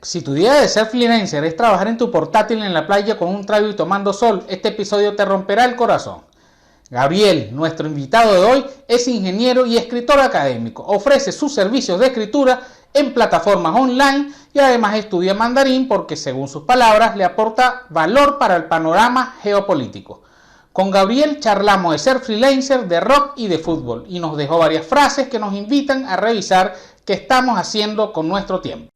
Si tu idea de ser freelancer es trabajar en tu portátil en la playa con un trago y tomando sol, este episodio te romperá el corazón. Gabriel, nuestro invitado de hoy, es ingeniero y escritor académico. Ofrece sus servicios de escritura en plataformas online y además estudia mandarín porque, según sus palabras, le aporta valor para el panorama geopolítico. Con Gabriel charlamos de ser freelancer, de rock y de fútbol y nos dejó varias frases que nos invitan a revisar qué estamos haciendo con nuestro tiempo.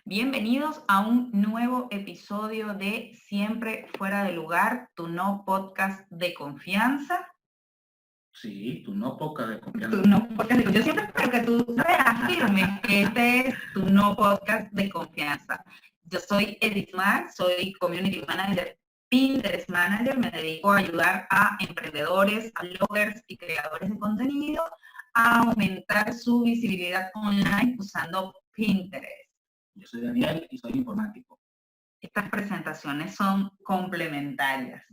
Bienvenidos a un nuevo episodio de Siempre Fuera de Lugar, tu no podcast de confianza. Sí, tu no podcast de confianza. Tu no podcast de confianza. Yo siempre espero que tú reafirmes que este es tu no podcast de confianza. Yo soy Edith Mar, soy Community Manager, Pinterest Manager. Me dedico a ayudar a emprendedores, a bloggers y creadores de contenido a aumentar su visibilidad online usando Pinterest. Yo soy Daniel y soy informático. Estas presentaciones son complementarias.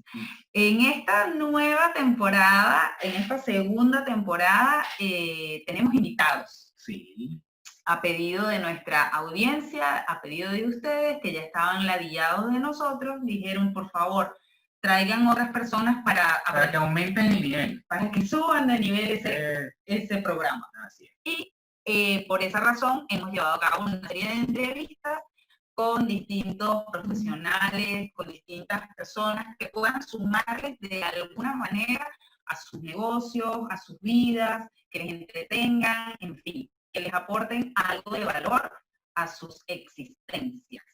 En esta nueva temporada, en esta segunda temporada, tenemos invitados. Sí. A pedido de nuestra audiencia, a pedido de ustedes, que ya estaban ladillados de nosotros, dijeron, por favor, traigan otras personas para que aumenten el nivel. Para que suban de nivel ese programa. Así es. Y por esa razón hemos llevado a cabo una serie de entrevistas con distintos profesionales, con distintas personas que puedan sumarles de alguna manera a sus negocios, a sus vidas, que les entretengan, en fin, que les aporten algo de valor a sus existencias.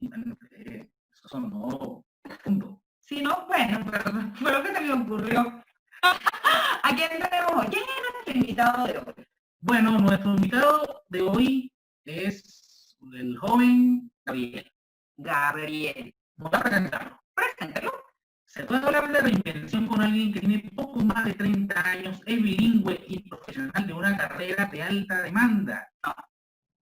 Eso sonó profundo. Si no, bueno, pero fue lo que se me ocurrió. ¿A quién tenemos hoy? ¿Quién es nuestro invitado de hoy? Bueno, nuestro invitado de hoy es el joven Gabriel. Gabriel. Voy a presentarlo. Preséntalo. Se puede hablar de reinvención con alguien que tiene poco más de 30 años, es bilingüe y profesional de una carrera de alta demanda. No.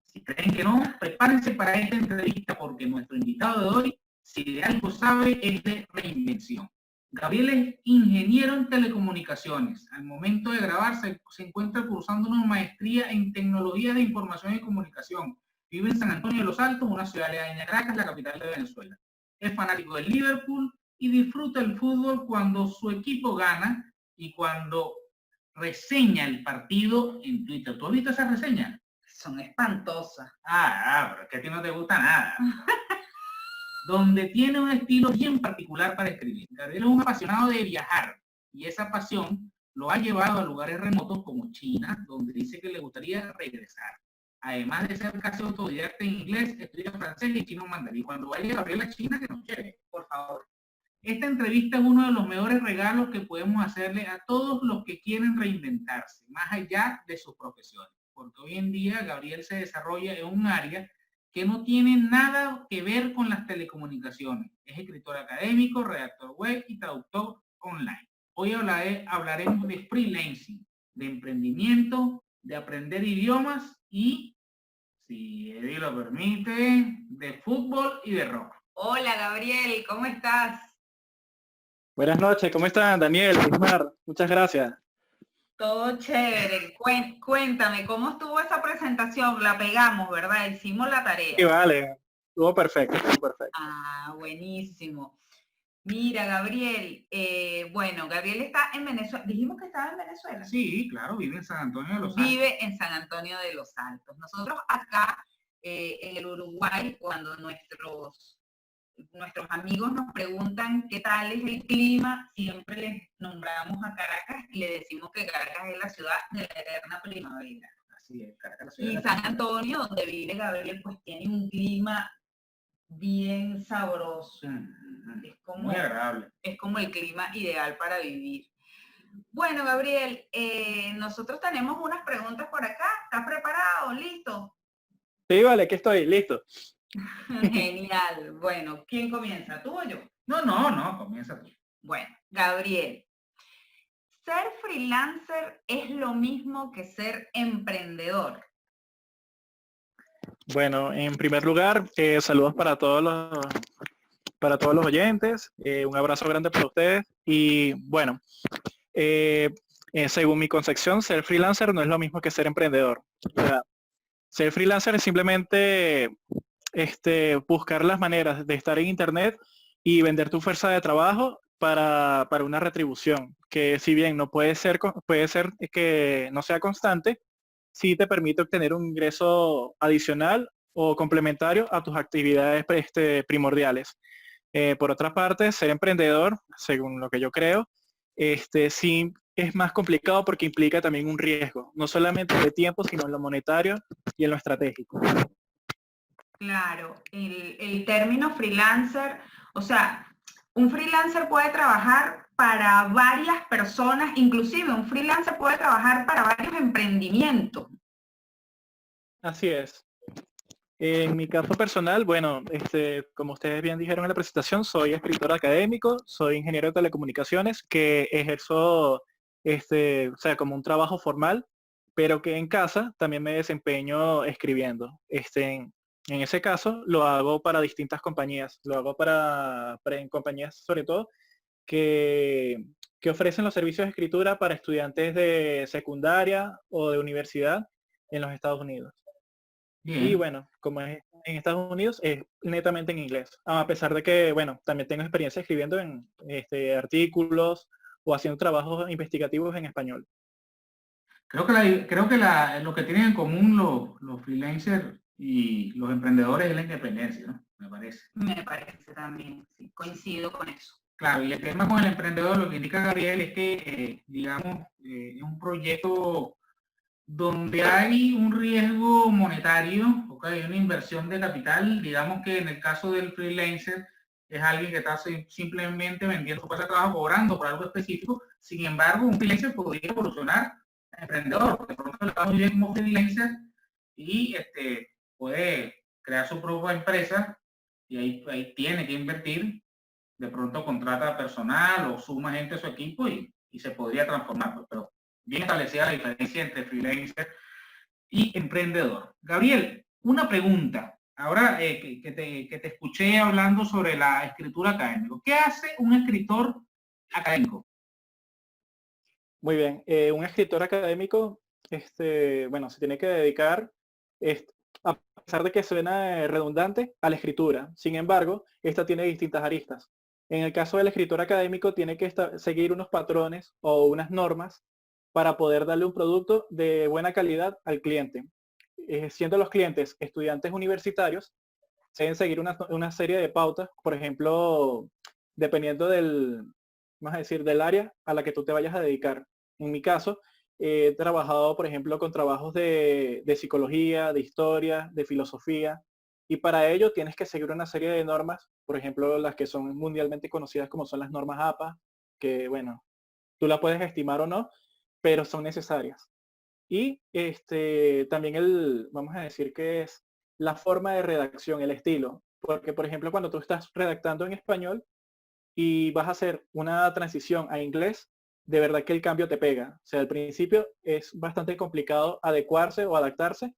Si creen que no, prepárense para esta entrevista porque nuestro invitado de hoy, si de algo sabe, es de reinvención. Gabriel es ingeniero en telecomunicaciones. Al momento de grabar se encuentra cursando una maestría en tecnología de información y comunicación. Vive en San Antonio de los Altos, una ciudad aledaña a Caracas, la capital de Venezuela. Es fanático del Liverpool y disfruta el fútbol cuando su equipo gana y cuando reseña el partido en Twitter. ¿Tú has visto esa reseña? Son espantosas. Pero es que a ti no te gusta nada. Donde tiene un estilo bien particular para escribir. Gabriel es un apasionado de viajar y esa pasión lo ha llevado a lugares remotos como China, donde dice que le gustaría regresar. Además de ser casi autodidacta en inglés, estudia francés y chino mandarín. Cuando vaya Gabriel a China, que nos lleve, por favor. Esta entrevista es uno de los mejores regalos que podemos hacerle a todos los que quieren reinventarse, más allá de sus profesiones. Porque hoy en día Gabriel se desarrolla en un área que no tiene nada que ver con las telecomunicaciones. Es escritor académico, redactor web y traductor online. Hoy hablaremos de freelancing, de emprendimiento, de aprender idiomas y, si Eddie lo permite, de fútbol y de rock. Hola Gabriel, ¿cómo estás? Buenas noches, ¿cómo están, Daniel? Mar, muchas gracias. Todo chévere. Cuéntame, ¿cómo estuvo esa presentación? La pegamos, ¿verdad? Hicimos la tarea. Sí, vale, estuvo perfecto, estuvo perfecto. Buenísimo. Mira, Gabriel, bueno, Gabriel está en Venezuela. Dijimos que estaba en Venezuela. Sí, claro, vive en San Antonio de los Altos. Vive en San Antonio de los Altos. Nosotros acá, en el Uruguay, cuando nuestros amigos nos preguntan qué tal es el clima, siempre les nombramos a Caracas y le decimos que Caracas es la ciudad de la eterna primavera. Así es, Caracas. Y San Antonio, donde vive Gabriel, pues tiene un clima bien sabroso. Es como, muy agradable. Es como el clima ideal para vivir. Bueno, Gabriel, nosotros tenemos unas preguntas por acá. ¿Estás preparado? ¿Listo? Sí, vale, aquí estoy, listo. Genial. Bueno, ¿quién comienza? ¿Tú o yo? No, comienza tú. Bueno, Gabriel, ¿ser freelancer es lo mismo que ser emprendedor? Bueno, en primer lugar, saludos para todos los oyentes, un abrazo grande para ustedes y bueno, eh, según mi concepción, ser freelancer no es lo mismo que ser emprendedor. O sea, ser freelancer es simplemente buscar las maneras de estar en internet y vender tu fuerza de trabajo para una retribución, que si bien no puede ser, puede ser que no sea constante, sí te permite obtener un ingreso adicional o complementario a tus actividades primordiales. Por otra parte, ser emprendedor, según lo que yo creo, sí es más complicado porque implica también un riesgo, no solamente de tiempo, sino en lo monetario y en lo estratégico. Claro, el término freelancer, o sea, un freelancer puede trabajar para varias personas, inclusive un freelancer puede trabajar para varios emprendimientos. Así es. En mi caso personal, bueno, como ustedes bien dijeron en la presentación, soy escritor académico, soy ingeniero de telecomunicaciones, que ejerzo, o sea, como un trabajo formal, pero que en casa también me desempeño escribiendo. En ese caso, lo hago para distintas compañías, lo hago para en compañías sobre todo que, que ofrecen los servicios de escritura para estudiantes de secundaria o de universidad en los Estados Unidos. Y Bien. bueno, como es en Estados Unidos, es netamente en inglés. A pesar de que, bueno, también tengo experiencia escribiendo en artículos o haciendo trabajos investigativos en español. Lo que tienen en común los freelancers y los emprendedores es la independencia, ¿no? Me parece. Me parece también, sí, coincido con eso. Claro, y el tema con el emprendedor, lo que indica Gabriel es que, digamos, es un proyecto donde hay un riesgo monetario, okay, una inversión de capital, digamos que en el caso del freelancer es alguien que está simplemente vendiendo su fuerza de trabajo, cobrando por algo específico. Sin embargo, un freelancer podría evolucionar a emprendedor, porque de pronto le va muy bien como freelancer y puede crear su propia empresa y ahí tiene que invertir, de pronto contrata personal o suma gente a su equipo y se podría transformar, pues, pero bien establecida la diferencia entre freelancer y emprendedor. Gabriel, una pregunta. Ahora que te escuché hablando sobre la escritura académica. ¿Qué hace un escritor académico? Muy bien, un escritor académico, bueno, se tiene que dedicar, est- a pesar de que suena redundante, a la escritura. Sin embargo, esta tiene distintas aristas. En el caso del escritor académico, tiene que seguir unos patrones o unas normas para poder darle un producto de buena calidad al cliente. Siendo los clientes estudiantes universitarios, se deben seguir una serie de pautas, por ejemplo, dependiendo vamos a decir, del área a la que tú te vayas a dedicar. En mi caso, he trabajado, por ejemplo, con trabajos de psicología, de historia, de filosofía, y para ello tienes que seguir una serie de normas, por ejemplo, las que son mundialmente conocidas como son las normas APA, que bueno, tú la puedes estimar o no, pero son necesarias. Y también vamos a decir que es la forma de redacción, el estilo. Porque, por ejemplo, cuando tú estás redactando en español y vas a hacer una transición a inglés, de verdad que el cambio te pega. O sea, al principio es bastante complicado adecuarse o adaptarse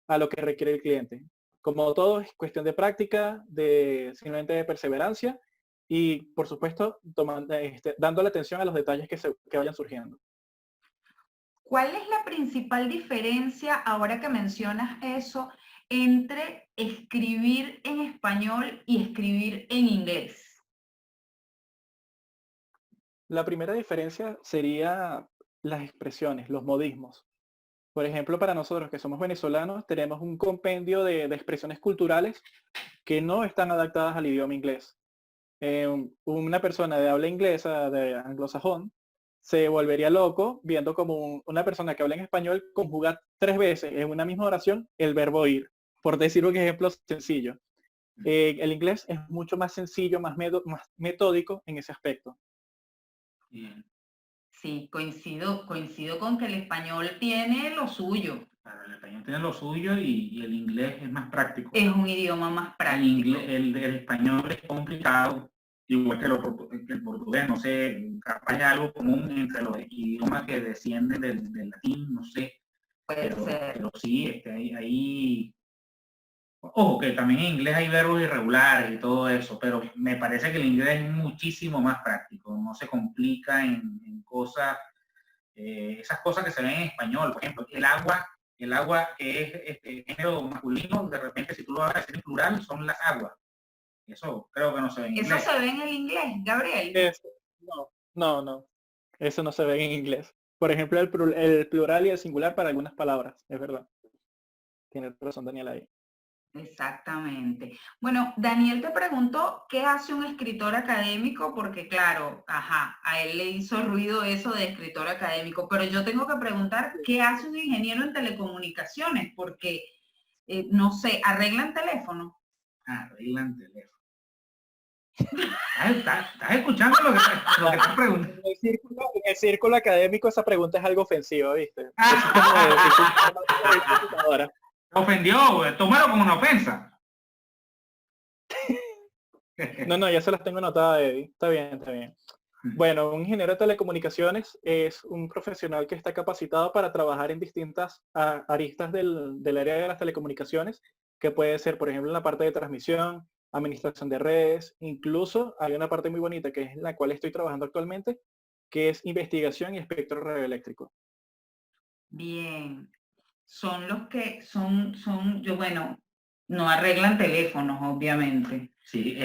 a lo que requiere el cliente. Como todo, es cuestión de práctica, simplemente de perseverancia y, por supuesto, dando la atención a los detalles que vayan surgiendo. ¿Cuál es la principal diferencia, ahora que mencionas eso, entre escribir en español y escribir en inglés? La primera diferencia sería las expresiones, los modismos. Por ejemplo, para nosotros que somos venezolanos, tenemos un compendio de expresiones culturales que no están adaptadas al idioma inglés. Una persona de habla inglesa, de anglosajón, se volvería loco viendo como una persona que habla en español conjuga 3 veces en una misma oración el verbo ir, por decir un ejemplo sencillo. El inglés es mucho más sencillo, más metódico en ese aspecto. Sí, coincido con que el español tiene lo suyo. Claro, el español tiene lo suyo y el inglés es más práctico. Es un idioma más El, práctico. el español es complicado, igual que, que el portugués, no sé, capaz es algo común entre los idiomas que descienden del latín, no sé, Puede ser. pero sí, ojo, que también en inglés hay verbos irregulares y todo eso, pero me parece que el inglés es muchísimo más práctico, no se complica en cosas, esas cosas que se ven en español, por ejemplo, el agua que es género masculino, de repente si tú lo vas a decir en plural, son las aguas. Eso creo que no se ve en Eso inglés. se ve en el inglés, Gabriel. No. Eso no se ve en inglés. Por ejemplo, el plural y el singular para algunas palabras, es verdad. Tiene razón Daniel ahí. Exactamente. Bueno, Daniel te preguntó qué hace un escritor académico, porque claro, a él le hizo ruido eso de escritor académico, pero yo tengo que preguntar qué hace un ingeniero en telecomunicaciones, porque, no sé, ¿arreglan teléfono? Arreglan teléfono. ¿Estás escuchando lo que estás preguntando? En el círculo académico esa pregunta es algo ofensiva, ¿viste? Me ofendió, tómalo como una ofensa. No, ya se las tengo anotadas, Eddie. Está bien. Bueno, un ingeniero de telecomunicaciones es un profesional que está capacitado para trabajar en distintas aristas del área de las telecomunicaciones, que puede ser, por ejemplo, en la parte de transmisión, administración de redes, incluso hay una parte muy bonita que es la cual estoy trabajando actualmente, que es investigación y espectro radioeléctrico. Bien. Son los que bueno, no arreglan teléfonos, obviamente. Sí,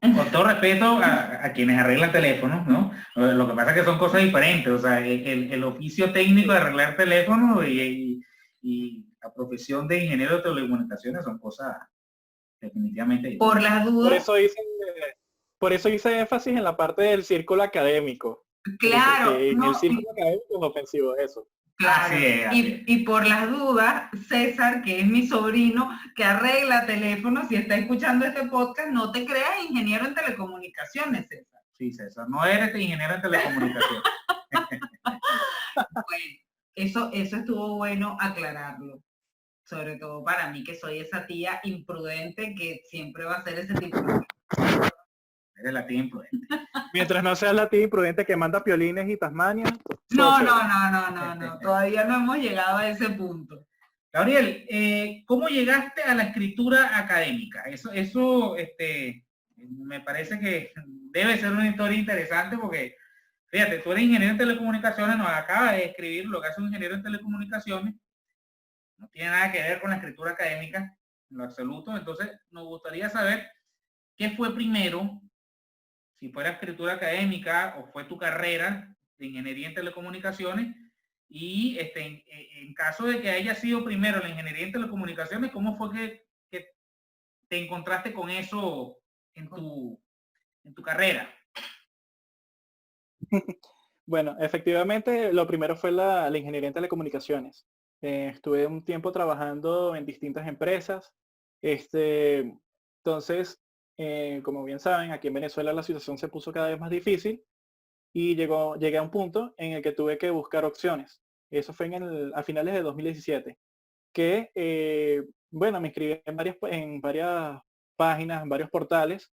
con todo respeto a quienes arreglan teléfonos, ¿no? Lo que pasa es que son cosas diferentes, o sea, el oficio técnico de arreglar teléfonos y la profesión de ingeniero de telecomunicaciones son cosas definitivamente diferentes. Por las dudas. Por eso hice énfasis en la parte del círculo académico. Claro. En el círculo académico es ofensivo eso. Claro, y por las dudas, César, que es mi sobrino, que arregla teléfonos, si está escuchando este podcast, no te creas ingeniero en telecomunicaciones, César. Sí, César, no eres ingeniero en telecomunicaciones. Bueno, eso estuvo bueno aclararlo, sobre todo para mí, que soy esa tía imprudente que siempre va a ser ese tipo de... Eres la tía imprudente. Mientras no seas la tía imprudente que manda piolines y Tasmania. No, todavía no hemos llegado a ese punto. Gabriel, ¿cómo llegaste a la escritura académica? Eso me parece que debe ser una historia interesante porque, fíjate, tú eres ingeniero en telecomunicaciones, nos acabas de escribir lo que hace un ingeniero en telecomunicaciones, no tiene nada que ver con la escritura académica en lo absoluto, entonces nos gustaría saber qué fue primero, si fue la escritura académica o fue tu carrera de ingeniería en telecomunicaciones, y en caso de que haya sido primero la ingeniería en telecomunicaciones, ¿cómo fue que te encontraste con eso en tu carrera? Bueno, efectivamente, lo primero fue la ingeniería en telecomunicaciones. Estuve un tiempo trabajando en distintas empresas. Entonces, como bien saben, aquí en Venezuela la situación se puso cada vez más difícil y llegué a un punto en el que tuve que buscar opciones. Eso fue a finales de 2017, que, bueno, me inscribí en varias páginas, en varios portales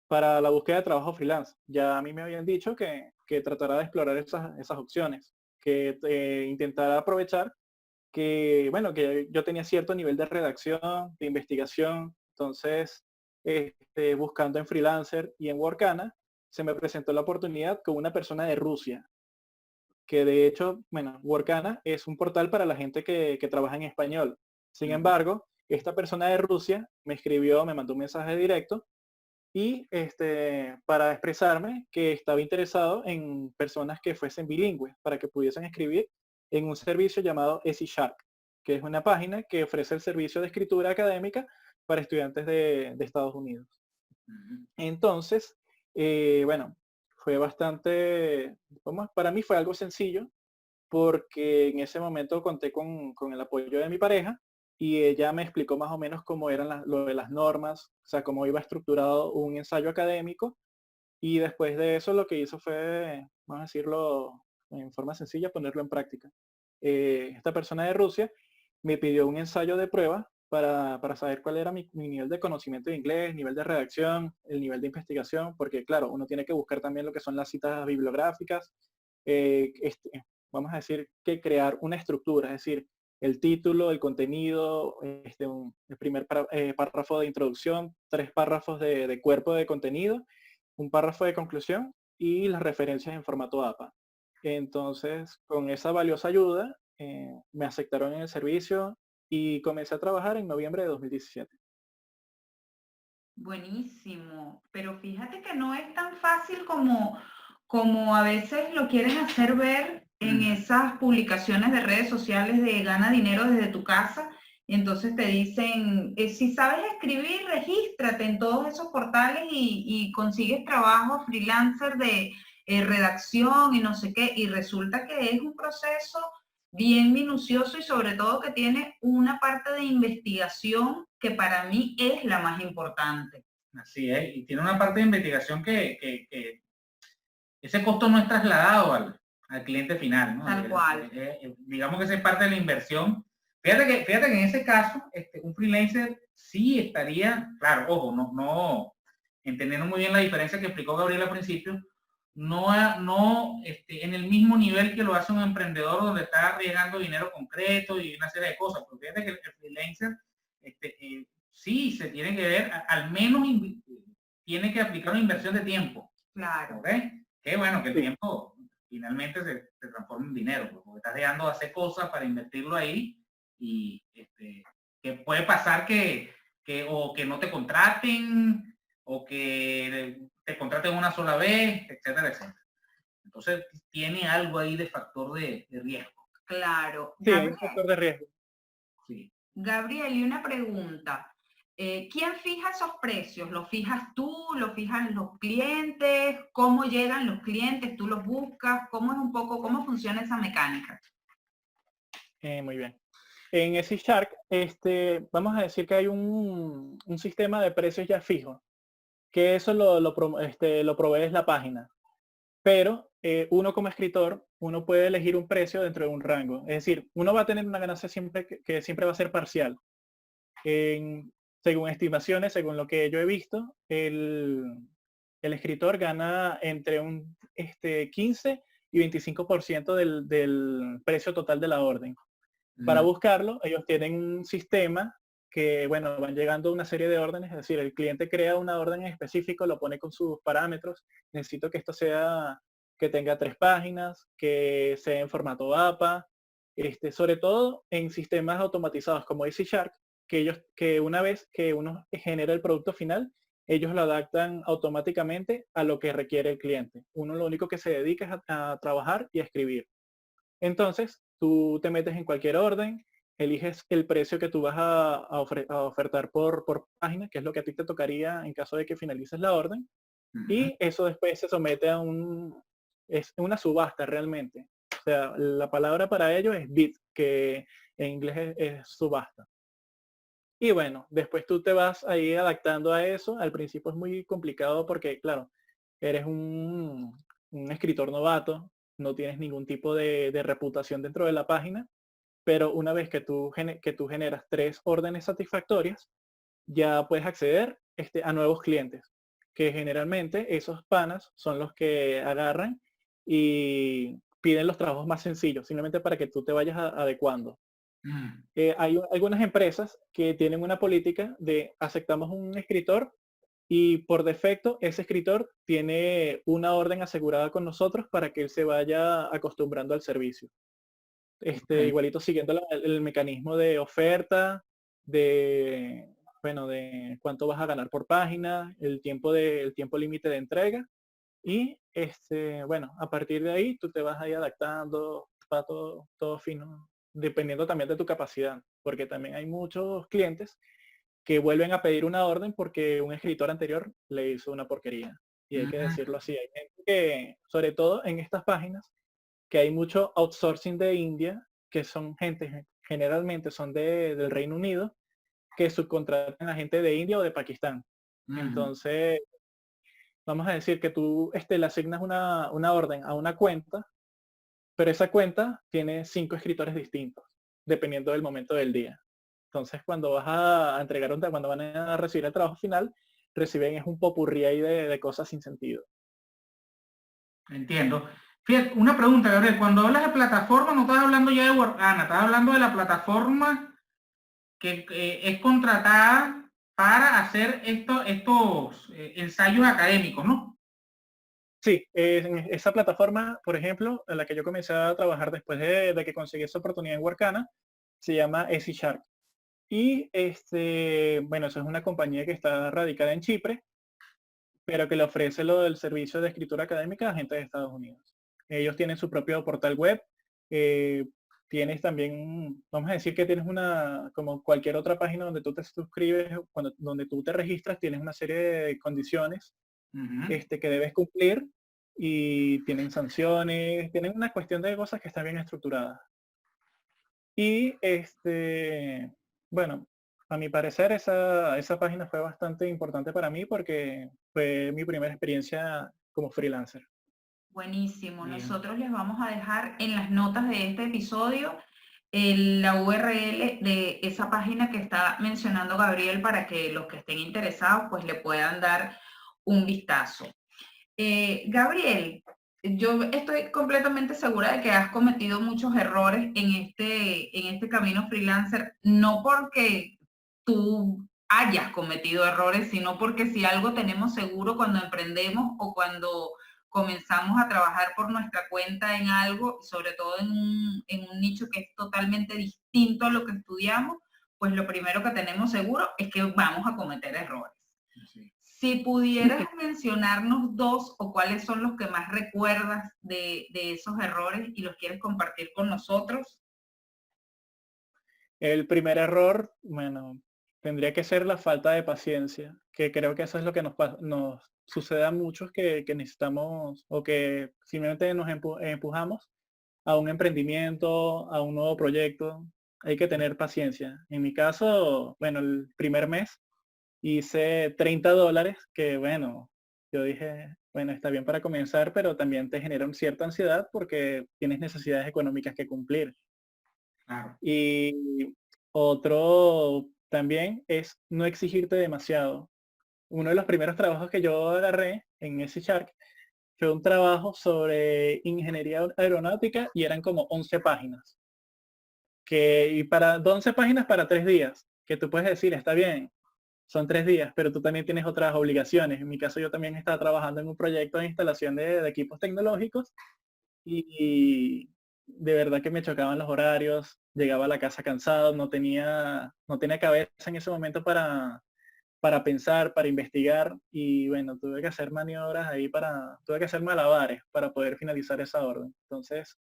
para la búsqueda de trabajo freelance. Ya a mí me habían dicho que tratara de explorar esas opciones, que intentara aprovechar que, bueno, que yo tenía cierto nivel de redacción, de investigación, entonces, buscando en Freelancer y en Workana, se me presentó la oportunidad con una persona de Rusia, que de hecho, bueno, Workana es un portal para la gente que trabaja en español. Sin embargo, esta persona de Rusia me escribió, me mandó un mensaje directo y para expresarme que estaba interesado en personas que fuesen bilingües, para que pudiesen escribir en un servicio llamado Easy Shark, que es una página que ofrece el servicio de escritura académica para estudiantes de Estados Unidos. Entonces, bueno, fue bastante, para mí fue algo sencillo, porque en ese momento conté con el apoyo de mi pareja y ella me explicó más o menos cómo eran lo de las normas, o sea, cómo iba estructurado un ensayo académico, y después de eso lo que hizo fue, vamos a decirlo en forma sencilla, ponerlo en práctica. Esta persona de Rusia me pidió un ensayo de prueba para saber cuál era mi nivel de conocimiento de inglés, nivel de redacción, el nivel de investigación, porque claro, uno tiene que buscar también lo que son las citas bibliográficas, vamos a decir que crear una estructura, es decir, el título, el contenido, el primer párrafo de introducción, 3 párrafos de cuerpo de contenido, un párrafo de conclusión y las referencias en formato APA. Entonces, con esa valiosa ayuda, me aceptaron en el servicio y comencé a trabajar en noviembre de 2017. Buenísimo, pero fíjate que no es tan fácil como a veces lo quieren hacer ver en esas publicaciones de redes sociales de gana dinero desde tu casa. Y entonces te dicen, si sabes escribir, regístrate en todos esos portales y consigues trabajo freelancer de redacción y no sé qué. Y resulta que es un proceso bien minucioso y sobre todo que tiene una parte de investigación que para mí es la más importante. Así es, y tiene una parte de investigación que ese costo no es trasladado al cliente final, ¿no? Tal cual. Digamos que esa es parte de la inversión. Fíjate que en ese caso, un freelancer sí estaría, claro, ojo, no entendiendo muy bien la diferencia que explicó Gabriel al principio, no en el mismo nivel que lo hace un emprendedor donde está arriesgando dinero concreto y una serie de cosas. Porque fíjate que el freelancer sí se tiene que ver, al menos tiene que aplicar una inversión de tiempo. Claro. ¿Ok? Que bueno, que el tiempo finalmente se transforma en dinero, porque estás dejando de hacer cosas para invertirlo ahí y que puede pasar o que no te contraten o que te contraten una sola vez, etcétera, etcétera. Entonces tiene algo ahí de factor de riesgo. Claro. Sí, hay un factor de riesgo. Sí. Gabriel, y una pregunta. ¿Quién fija esos precios? ¿Los fijas tú? ¿Los fijan los clientes? ¿Cómo llegan los clientes? ¿Tú los buscas? ¿Cómo funciona esa mecánica? Muy bien. En ese Shark, vamos a decir que hay un sistema de precios ya fijo, que eso lo provee la página. Pero uno como escritor, uno puede elegir un precio dentro de un rango. Es decir, uno va a tener una ganancia siempre que siempre va a ser parcial. Según estimaciones, según lo que yo he visto, el escritor gana entre un 15 y 25% del precio total de la orden. Para buscarlo, ellos tienen un sistema que, bueno, van llegando una serie de órdenes, es decir, el cliente crea una orden en específico, lo pone con sus parámetros. Necesito que esto que tenga 3 páginas, que sea en formato APA, sobre todo en sistemas automatizados como Easy Shark, que una vez que uno genera el producto final, ellos lo adaptan automáticamente a lo que requiere el cliente. Uno lo único que se dedica es a trabajar y a escribir. Entonces, tú te metes en cualquier orden, eliges el precio que tú vas a ofertar por página, que es lo que a ti te tocaría en caso de que finalices la orden, y eso después se somete es una subasta realmente. O sea, la palabra para ello es bid, que en inglés es subasta. Y bueno, después tú te vas ahí adaptando a eso. Al principio es muy complicado porque, claro, eres un escritor novato, no tienes ningún tipo de reputación dentro de la página, pero una vez que tú generas 3 órdenes satisfactorias, ya puedes acceder a nuevos clientes, que generalmente esos panas son los que agarran y piden los trabajos más sencillos, simplemente para que tú te vayas adecuando. Hay algunas empresas que tienen una política de aceptamos un escritor y por defecto ese escritor tiene una orden asegurada con nosotros para que él se vaya acostumbrando al servicio. Igualito siguiendo el mecanismo de oferta, de cuánto vas a ganar por página, el tiempo límite de entrega y bueno, a partir de ahí tú te vas ahí adaptando, va todo fino, dependiendo también de tu capacidad, porque también hay muchos clientes que vuelven a pedir una orden porque un escritor anterior le hizo una porquería. Y hay que decirlo así. Hay gente que, sobre todo en estas páginas, que hay mucho outsourcing de India, que son generalmente son del Reino Unido, que subcontratan a gente de India o de Pakistán. Entonces, vamos a decir que tú le asignas una orden a una cuenta, pero esa cuenta tiene 5 escritores distintos. dependiendo del momento del día. Entonces, cuando vas a entregar cuando van a recibir el trabajo final, reciben es un popurrí ahí de cosas sin sentido. Entiendo. Fíjate, una pregunta, Gabriel. Cuando hablas de plataforma, no estás hablando ya de Workana, estás hablando de la plataforma que es contratada para hacer estos ensayos académicos, ¿no? Sí, en esa plataforma, por ejemplo, en la que yo comencé a trabajar después de que conseguí esa oportunidad en Workana, se llama SC Shark. Y bueno, eso es una compañía que está radicada en Chipre, pero que le ofrece lo del servicio de escritura académica a gente de Estados Unidos. Ellos tienen su propio portal web. Tienes también, vamos a decir que tienes como cualquier otra página donde tú te suscribes, donde tú te registras, tienes una serie de condiciones que debes cumplir y tienen sanciones, tienen una cuestión de cosas que están bien estructuradas. Y bueno, a mi parecer esa página fue bastante importante para mí porque fue mi primera experiencia como freelancer. Buenísimo. Bien. Nosotros les vamos a dejar en las notas de este episodio la URL de esa página que está mencionando Gabriel para que los que estén interesados pues le puedan dar un vistazo. Gabriel, yo estoy completamente segura de que has cometido muchos errores en este camino freelancer, no porque tú hayas cometido errores, sino porque si algo tenemos seguro cuando emprendemos o cuando comenzamos a trabajar por nuestra cuenta en algo, sobre todo en un nicho que es totalmente distinto a lo que estudiamos, pues lo primero que tenemos seguro es que vamos a cometer errores. Sí. Si pudieras mencionarnos dos o cuáles son los que más recuerdas de esos errores y los quieres compartir con nosotros. El primer error, bueno, tendría que ser la falta de paciencia, que creo que eso es lo que nos sucede a muchos que necesitamos o que simplemente nos empujamos a un emprendimiento, a un nuevo proyecto. Hay que tener paciencia. En mi caso, bueno, el primer mes hice $30, que bueno, yo dije, bueno, está bien para comenzar, pero también te genera una cierta ansiedad porque tienes necesidades económicas que cumplir. Claro. Y otro también es no exigirte demasiado. Uno de los primeros trabajos que yo agarré en ese Shark fue un trabajo sobre ingeniería aeronáutica y eran como 11 páginas. Y para 11 páginas para 3 días, que tú puedes decir, está bien, son 3 días, pero tú también tienes otras obligaciones. En mi caso yo también estaba trabajando en un proyecto de instalación de equipos tecnológicos y de verdad que me chocaban los horarios, llegaba a la casa cansado, no tenía cabeza en ese momento para pensar, para investigar y bueno, tuve que hacer maniobras ahí tuve que hacer malabares para poder finalizar esa orden. Entonces,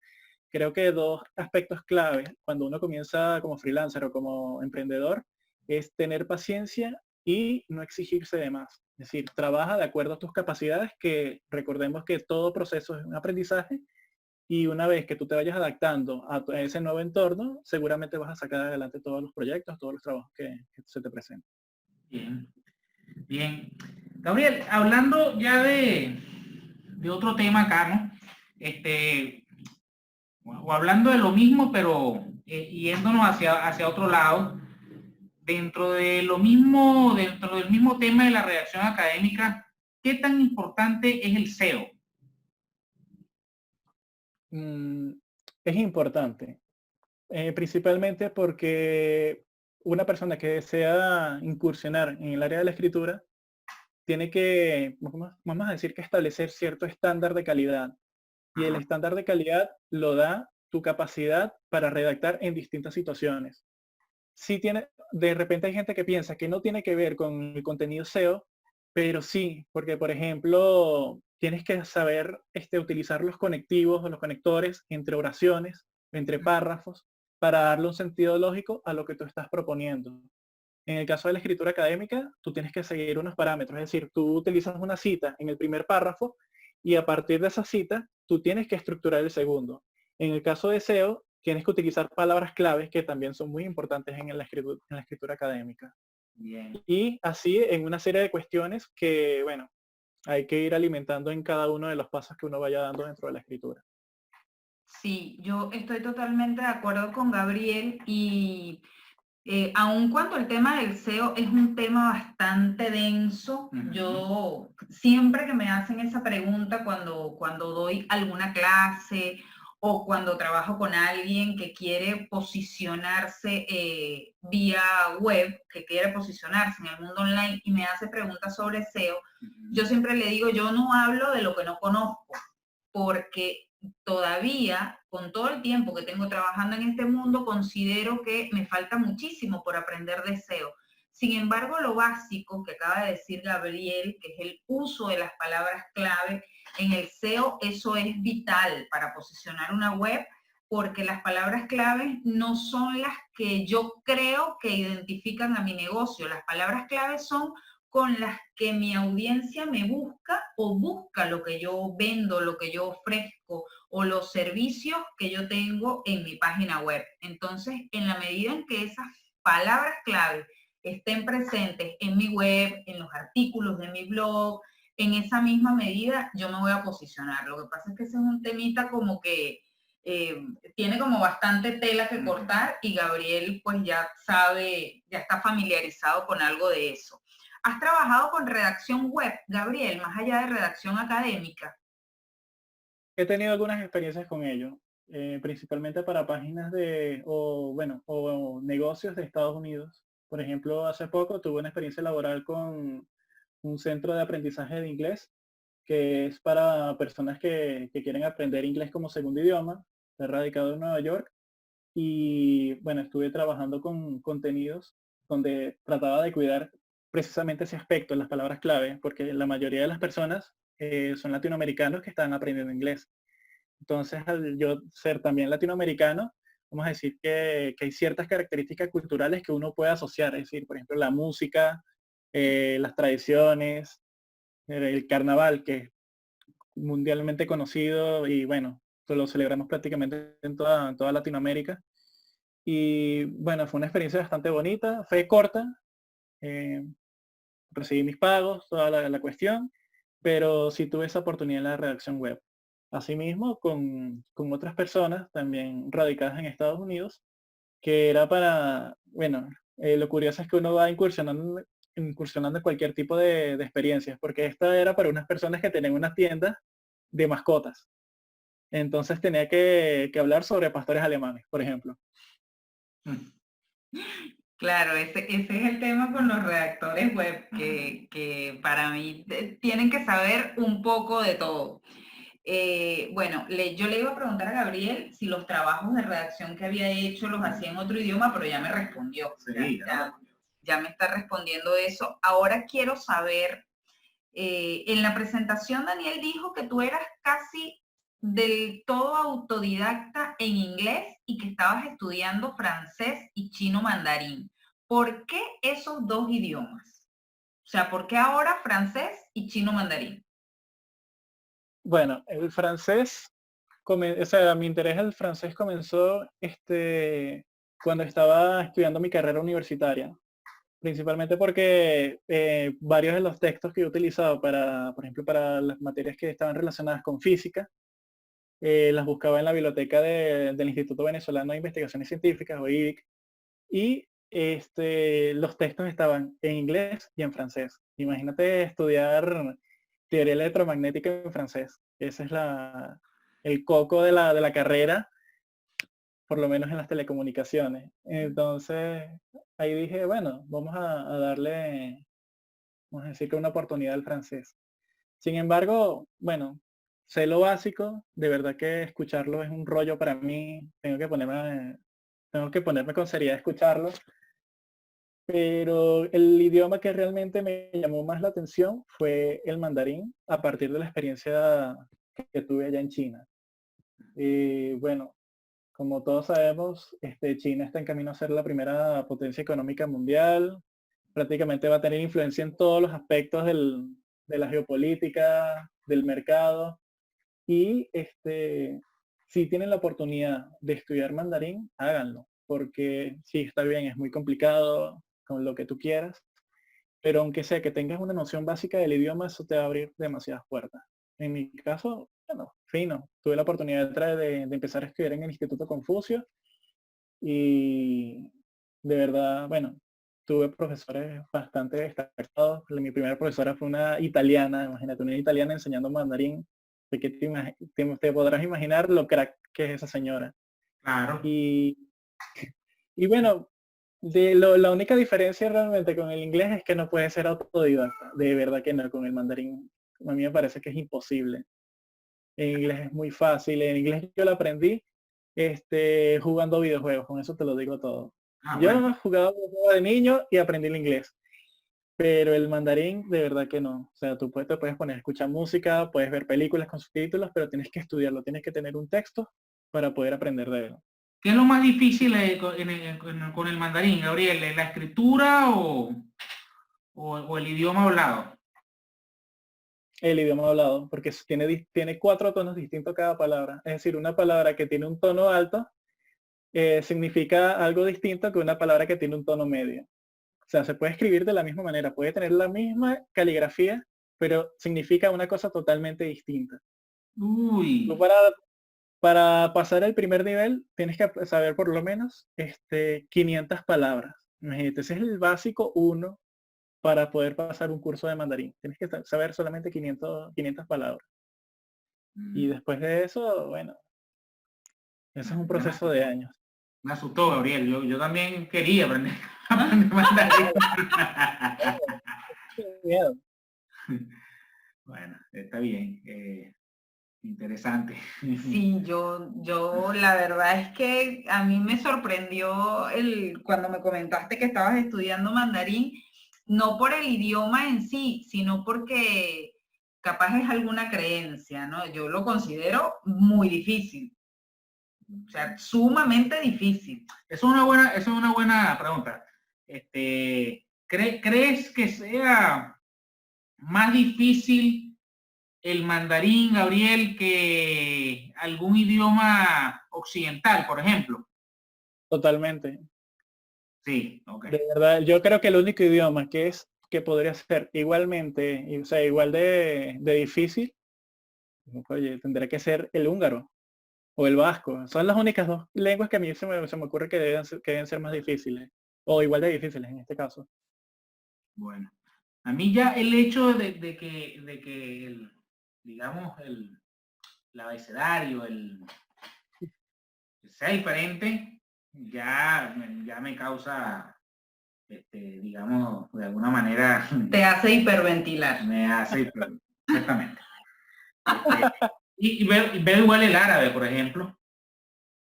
creo que dos aspectos claves cuando uno comienza como freelancer o como emprendedor es tener paciencia y no exigirse de más. Es decir, trabaja de acuerdo a tus capacidades, que recordemos que todo proceso es un aprendizaje y una vez que tú te vayas adaptando a ese nuevo entorno, seguramente vas a sacar adelante todos los proyectos, todos los trabajos que se te presenten. Bien, bien. Gabriel, hablando ya de otro tema acá, ¿no? O hablando de lo mismo, pero yéndonos hacia otro lado, dentro del mismo tema de la redacción académica, ¿qué tan importante es el SEO? Es importante, principalmente porque una persona que desea incursionar en el área de la escritura tiene que, vamos a decir, que establecer cierto estándar de calidad. Y el estándar de calidad lo da tu capacidad para redactar en distintas situaciones. Sí tiene, de repente hay gente que piensa que no tiene que ver con el contenido SEO, pero sí, porque por ejemplo, tienes que saber utilizar los conectivos o los conectores entre oraciones, entre párrafos, para darle un sentido lógico a lo que tú estás proponiendo. En el caso de la escritura académica, tú tienes que seguir unos parámetros, es decir, tú utilizas una cita en el primer párrafo y a partir de esa cita, tú tienes que estructurar el segundo. En el caso de SEO, tienes que utilizar palabras claves que también son muy importantes en la escritura académica. Bien. Y así en una serie de cuestiones que, bueno, hay que ir alimentando en cada uno de los pasos que uno vaya dando dentro de la escritura. Sí, yo estoy totalmente de acuerdo con Gabriel y aun cuando el tema del SEO es un tema bastante denso, yo siempre que me hacen esa pregunta cuando doy alguna clase o cuando trabajo con alguien que quiere posicionarse vía web, que quiere posicionarse en el mundo online y me hace preguntas sobre SEO, yo siempre le digo, yo no hablo de lo que no conozco, porque todavía, con todo el tiempo que tengo trabajando en este mundo, considero que me falta muchísimo por aprender de SEO. Sin embargo, lo básico que acaba de decir Gabriel, que es el uso de las palabras clave en el SEO, eso es vital para posicionar una web, porque las palabras claves no son las que yo creo que identifican a mi negocio. Las palabras claves son con las que mi audiencia me busca o busca lo que yo vendo, lo que yo ofrezco o los servicios que yo tengo en mi página web. Entonces, en la medida en que esas palabras clave estén presentes en mi web, en los artículos de mi blog, en esa misma medida yo me voy a posicionar. Lo que pasa es que ese es un temita como que tiene como bastante tela que cortar y Gabriel pues ya sabe, ya está familiarizado con algo de eso. ¿Has trabajado con redacción web, Gabriel, más allá de redacción académica? He tenido algunas experiencias con ello, principalmente para páginas o negocios de Estados Unidos. Por ejemplo, hace poco tuve una experiencia laboral con un centro de aprendizaje de inglés que es para personas que quieren aprender inglés como segundo idioma. Estoy radicado en Nueva York y bueno, estuve trabajando con contenidos donde trataba de cuidar precisamente ese aspecto, las palabras clave, porque la mayoría de las personas son latinoamericanos que están aprendiendo inglés. Entonces, al yo ser también latinoamericano, vamos a decir que hay ciertas características culturales que uno puede asociar, es decir, por ejemplo, la música, las tradiciones, el carnaval, que es mundialmente conocido y bueno, lo celebramos prácticamente en toda Latinoamérica. Y bueno, fue una experiencia bastante bonita, fue corta, eh, recibí mis pagos, toda la cuestión, pero sí tuve esa oportunidad en la redacción web. Asimismo, con otras personas también radicadas en Estados Unidos, que era para, bueno, lo curioso es que uno va incursionando en cualquier tipo de experiencias, porque esta era para unas personas que tenían unas tiendas de mascotas. Entonces tenía que hablar sobre pastores alemanes, por ejemplo. Claro, ese es el tema con los redactores web, que para mí tienen que saber un poco de todo. Bueno, yo le iba a preguntar a Gabriel si los trabajos de redacción que había hecho los hacía en otro idioma, pero ya me respondió. Sí, Ya me está respondiendo eso. Ahora quiero saber, en la presentación Daniel dijo que tú eras casi del todo autodidacta en inglés y que estabas estudiando francés y chino mandarín. ¿Por qué esos dos idiomas? O sea, ¿por qué ahora francés y chino mandarín? Bueno, el francés, o sea, mi interés al francés comenzó cuando estaba estudiando mi carrera universitaria, principalmente porque varios de los textos que he utilizado para, por ejemplo, para las materias que estaban relacionadas con física, las buscaba en la biblioteca del Instituto Venezolano de Investigaciones Científicas, o IVIC, y los textos estaban en inglés y en francés. Imagínate estudiar teoría electromagnética en francés. Ese es el coco de la carrera, por lo menos en las telecomunicaciones. Entonces, ahí dije, bueno, a darle, vamos a decir que una oportunidad al francés. Sin embargo, bueno, sé lo básico, de verdad que escucharlo es un rollo para mí, tengo que ponerme con seriedad a escucharlo, pero el idioma que realmente me llamó más la atención fue el mandarín a partir de la experiencia que tuve allá en China. Y bueno, como todos sabemos, China está en camino a ser la primera potencia económica mundial, prácticamente va a tener influencia en todos los aspectos de la geopolítica, del mercado. Y si tienen la oportunidad de estudiar mandarín, háganlo, porque sí, está bien, es muy complicado con lo que tú quieras, pero aunque sea que tengas una noción básica del idioma, eso te va a abrir demasiadas puertas. En mi caso, bueno, fino. Tuve la oportunidad de empezar a estudiar en el Instituto Confucio y de verdad, bueno, tuve profesores bastante destacados. Mi primera profesora fue una italiana, imagínate, una italiana enseñando mandarín. De que te podrás imaginar lo crack que es esa señora. Claro. Y, y bueno, la única diferencia realmente con el inglés es que no puede ser autodidacta. De verdad que no, con el mandarín a mí me parece que es imposible. En inglés es muy fácil. En inglés yo lo aprendí jugando videojuegos, con eso te lo digo todo. Yo Bueno. jugaba videojuegos de niño y aprendí el inglés. Pero el mandarín, de verdad que no. O sea, te puedes poner a escuchar música, puedes ver películas con subtítulos, pero tienes que estudiarlo, tienes que tener un texto para poder aprender de él. ¿Qué es lo más difícil con el mandarín, Gabriel? ¿La escritura o el idioma hablado? El idioma hablado, porque tiene 4 tonos distintos cada palabra. Es decir, una palabra que tiene un tono alto significa algo distinto que una palabra que tiene un tono medio. O sea, se puede escribir de la misma manera, puede tener la misma caligrafía, pero significa una cosa totalmente distinta. Uy. Tú para pasar el primer nivel tienes que saber por lo menos 500 palabras. Imagínate, ese es el básico 1 para poder pasar un curso de mandarín. Tienes que saber solamente 500 palabras. Y después de eso, bueno, eso es un proceso de años. Me asustó, Gabriel. Yo también quería aprender mandarín. Bueno, está bien. Interesante. Sí, yo la verdad es que a mí me sorprendió cuando me comentaste que estabas estudiando mandarín, no por el idioma en sí, sino porque capaz es alguna creencia, ¿no? Yo lo considero muy difícil. O sea, sumamente difícil. Eso es una buena pregunta. ¿Crees que sea más difícil el mandarín, Gabriel, que algún idioma occidental, por ejemplo? Totalmente. Sí, ok. De verdad, yo creo que el único idioma que podría ser igualmente, o sea, igual de difícil, oye, tendría que ser el húngaro o el vasco. Son las únicas 2 lenguas que a mí se me ocurre que deben ser más difíciles, o igual de difíciles en este caso. Bueno, a mí ya el hecho de que digamos, el abecedario, sea diferente, ya me causa, digamos, de alguna manera... Te hace hiperventilar. Me hace, exactamente. Y veo igual el árabe, por ejemplo.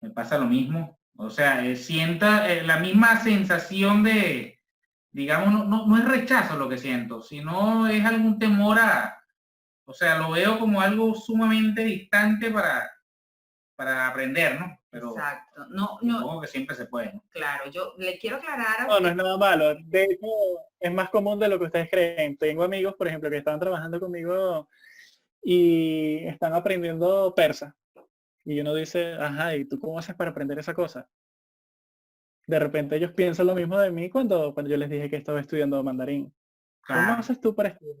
Me pasa lo mismo. O sea, sienta la misma sensación de, digamos, no es rechazo lo que siento, sino es algún temor o sea, lo veo como algo sumamente distante para aprender, ¿no? Pero exacto. No, supongo que siempre se puede, ¿no? Claro, yo le quiero aclarar. No es nada malo. De hecho, es más común de lo que ustedes creen. Tengo amigos, por ejemplo, que están trabajando conmigo y están aprendiendo persa. Y uno dice, ajá, ¿y tú cómo haces para aprender esa cosa? De repente ellos piensan lo mismo de mí cuando yo les dije que estaba estudiando mandarín. Claro. ¿Cómo haces tú para estudiar?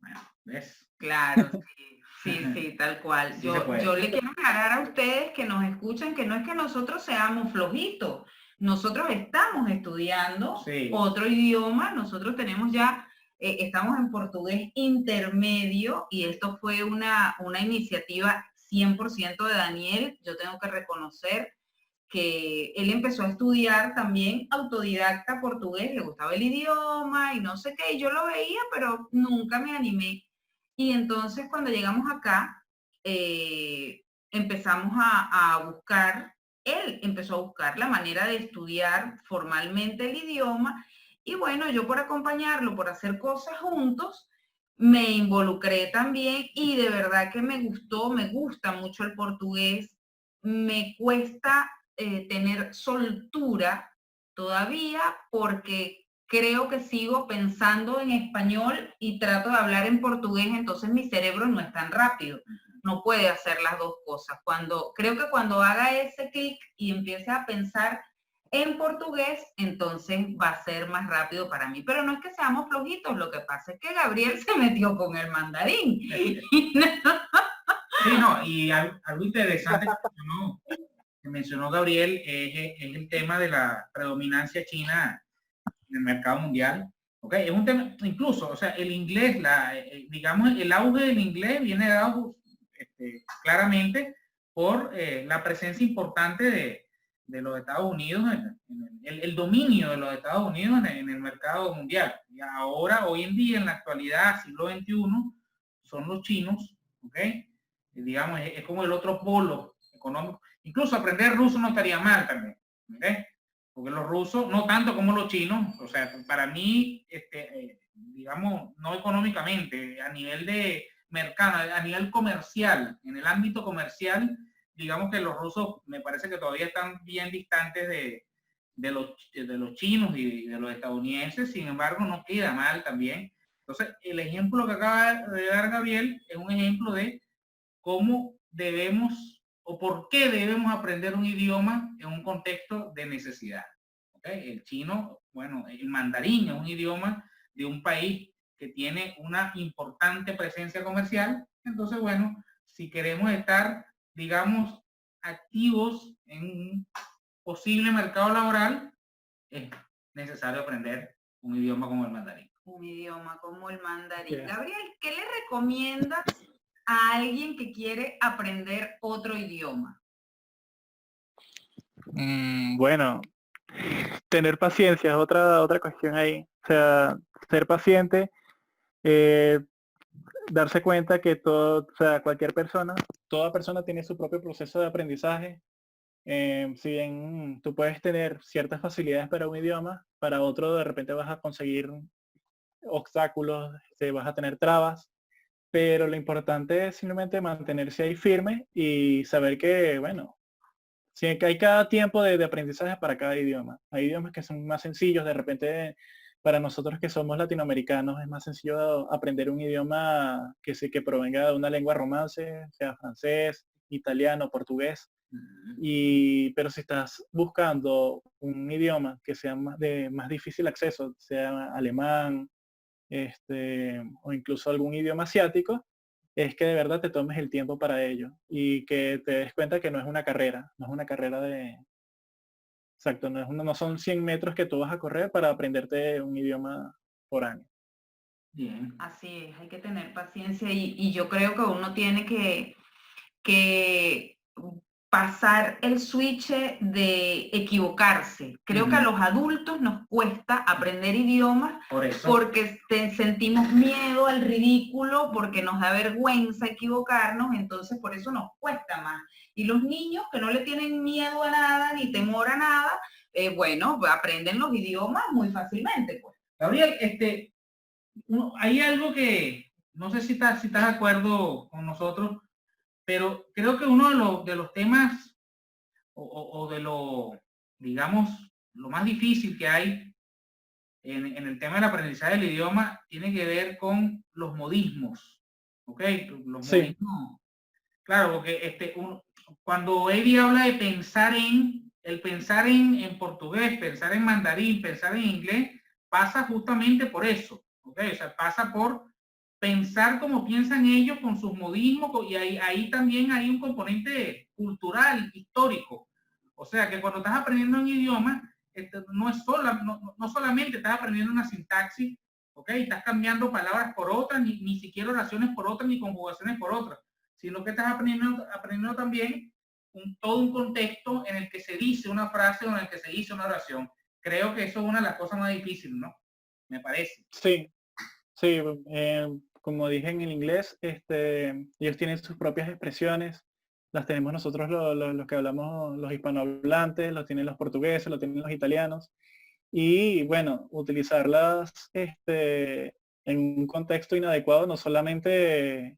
Bueno, ¿ves? Claro, sí, tal cual. Sí yo le quiero aclarar a ustedes que nos escuchan que no es que nosotros seamos flojitos. Nosotros estamos estudiando otro idioma, nosotros tenemos ya, estamos en portugués intermedio y esto fue una iniciativa 100% de Daniel. Yo tengo que reconocer que él empezó a estudiar también autodidacta portugués, le gustaba el idioma y no sé qué, y yo lo veía, pero nunca me animé. Y entonces cuando llegamos acá, empezamos a buscar, él empezó a buscar la manera de estudiar formalmente el idioma, y bueno, yo por acompañarlo, por hacer cosas juntos, me involucré también, y de verdad que me gusta mucho el portugués. Me cuesta tener soltura todavía porque creo que sigo pensando en español y trato de hablar en portugués, entonces mi cerebro no es tan rápido, no puede hacer las 2 cosas. Creo que cuando haga ese clic y empiece a pensar en portugués, entonces va a ser más rápido para mí. Pero no es que seamos flojitos, lo que pasa es que Gabriel se metió con el mandarín. Sí, no, y algo interesante que mencionó Gabriel es el tema de la predominancia china en el mercado mundial. Okay, es un tema, incluso, o sea, el inglés, digamos, el auge del inglés viene dado claramente por la presencia importante de los Estados Unidos, el dominio de los Estados Unidos en el mercado mundial. Y ahora, hoy en día, en la actualidad, siglo XXI, son los chinos, ¿ok? Y digamos, es como el otro polo económico. Incluso aprender ruso no estaría mal también, ¿ok? Porque los rusos, no tanto como los chinos, o sea, para mí, digamos, no económicamente, a nivel de mercado, a nivel comercial, en el ámbito comercial, digamos que los rusos me parece que todavía están bien distantes de los chinos y de los estadounidenses, sin embargo, no queda mal también. Entonces, el ejemplo que acaba de dar Gabriel es un ejemplo de cómo debemos o por qué debemos aprender un idioma en un contexto de necesidad. ¿Okay? El chino, bueno, el mandarín es un idioma de un país que tiene una importante presencia comercial. Entonces, bueno, si queremos estar, digamos, activos en un posible mercado laboral, es necesario aprender un idioma como el mandarín. Un idioma como el mandarín. Yeah. Gabriel, ¿qué le recomiendas a alguien que quiere aprender otro idioma? Bueno, tener paciencia es otra cuestión ahí. O sea, ser paciente, darse cuenta que todo, o sea, toda persona tiene su propio proceso de aprendizaje. Si bien tú puedes tener ciertas facilidades para un idioma, para otro de repente vas a conseguir obstáculos, vas a tener trabas, pero lo importante es simplemente mantenerse ahí firme y saber que, bueno, sí, hay cada tiempo de aprendizaje para cada idioma. Hay idiomas que son más sencillos, de repente para nosotros que somos latinoamericanos es más sencillo aprender un idioma que provenga de una lengua romance, sea francés, italiano, portugués. Pero si estás buscando un idioma que sea más difícil acceso, sea alemán, o incluso algún idioma asiático, es que de verdad te tomes el tiempo para ello y que te des cuenta que no es una carrera, no es una carrera exacto, no son 100 metros que tú vas a correr para aprenderte un idioma por año. Bien. Así es, hay que tener paciencia y yo creo que uno tiene que pasar el switch de equivocarse. Creo que a los adultos nos cuesta aprender idiomas porque sentimos miedo al ridículo, porque nos da vergüenza equivocarnos, entonces por eso nos cuesta más. Y los niños que no le tienen miedo a nada ni temor a nada, bueno, aprenden los idiomas muy fácilmente, pues. Gabriel, hay algo que no sé si estás de acuerdo con nosotros, pero creo que uno de los temas o de lo, digamos, lo más difícil que hay en el tema del aprendizaje del idioma tiene que ver con los modismos. ¿Ok? Los Sí. modismos. Claro, porque cuando Eddie habla de pensar el pensar en portugués, pensar en mandarín, pensar en inglés, pasa justamente por eso. ¿Ok? O sea, pasa por pensar como piensan ellos con sus modismos y ahí también hay un componente cultural, histórico. O sea que cuando estás aprendiendo un idioma, no solamente estás aprendiendo una sintaxis, ¿ok? Estás cambiando palabras por otras, ni siquiera oraciones por otras, ni conjugaciones por otras, sino que estás aprendiendo también todo un contexto en el que se dice una frase o en el que se dice una oración. Creo que eso es una de las cosas más difíciles, ¿no? Me parece. Sí, sí, como dije en el inglés, ellos tienen sus propias expresiones, las tenemos nosotros los que hablamos, los hispanohablantes, lo tienen los portugueses, lo tienen los italianos, y bueno, utilizarlas en un contexto inadecuado no solamente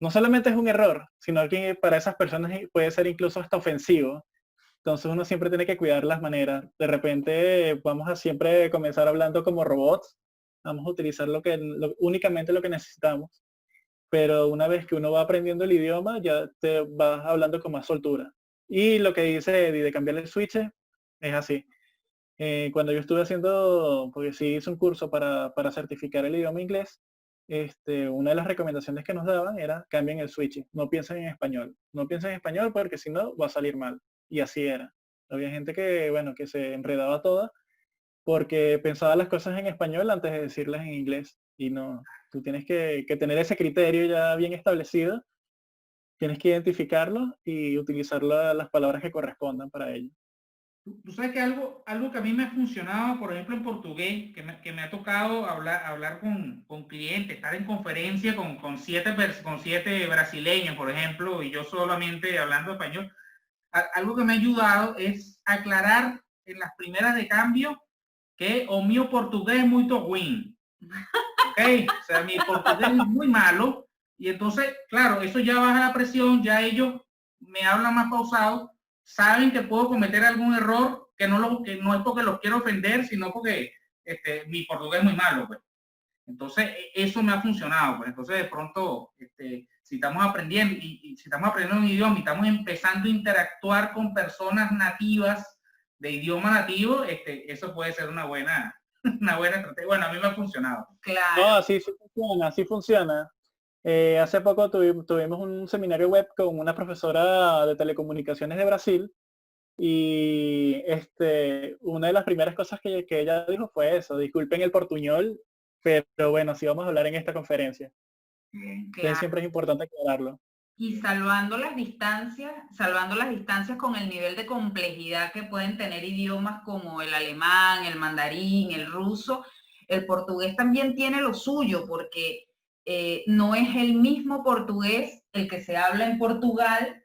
es un error, sino que para esas personas puede ser incluso hasta ofensivo. Entonces uno siempre tiene que cuidar las maneras. De repente vamos a siempre comenzar hablando como robots, vamos a utilizar únicamente lo que necesitamos, pero una vez que uno va aprendiendo el idioma ya te vas hablando con más soltura. Y lo que dice Eddie de cambiar el switch es así. Cuando yo estuve haciendo, porque sí hice un curso para certificar el idioma inglés, una de las recomendaciones que nos daban era cambien el switch, no piensen en español, no piensen en español porque si no va a salir mal. Y así era. Había gente que, bueno, que se enredaba toda porque pensaba las cosas en español antes de decirlas en inglés. Y no, tú tienes que tener ese criterio ya bien establecido, tienes que identificarlo y utilizar las palabras que correspondan para ello. Tú sabes que algo que a mí me ha funcionado, por ejemplo, en portugués, que me ha tocado hablar con clientes, estar en conferencia con siete brasileños, por ejemplo, y yo solamente hablando español. Algo que me ha ayudado es aclarar en las primeras de cambio que o mío portugués es muy ruim. ¿Ok? O sea, mi portugués es muy malo. Y entonces, claro, eso ya baja la presión, ya ellos me hablan más pausado, saben que puedo cometer algún error, que no es porque los quiero ofender, sino porque mi portugués es muy malo, pues. Entonces, eso me ha funcionado, pues. Entonces, de pronto, si estamos aprendiendo y si estamos aprendiendo un idioma y estamos empezando a interactuar con personas nativas de idioma nativo, eso puede ser una buena estrategia. Bueno, a mí me ha funcionado. Claro. No, así sí funciona, así funciona. Hace poco tuvimos un seminario web con una profesora de telecomunicaciones de Brasil y una de las primeras cosas que ella dijo fue eso, disculpen el portuñol, pero bueno, sí vamos a hablar en esta conferencia. Entonces Claro. siempre es importante aclararlo. Y salvando las distancias con el nivel de complejidad que pueden tener idiomas como el alemán, el mandarín, el ruso, el portugués también tiene lo suyo, porque no es el mismo portugués el que se habla en Portugal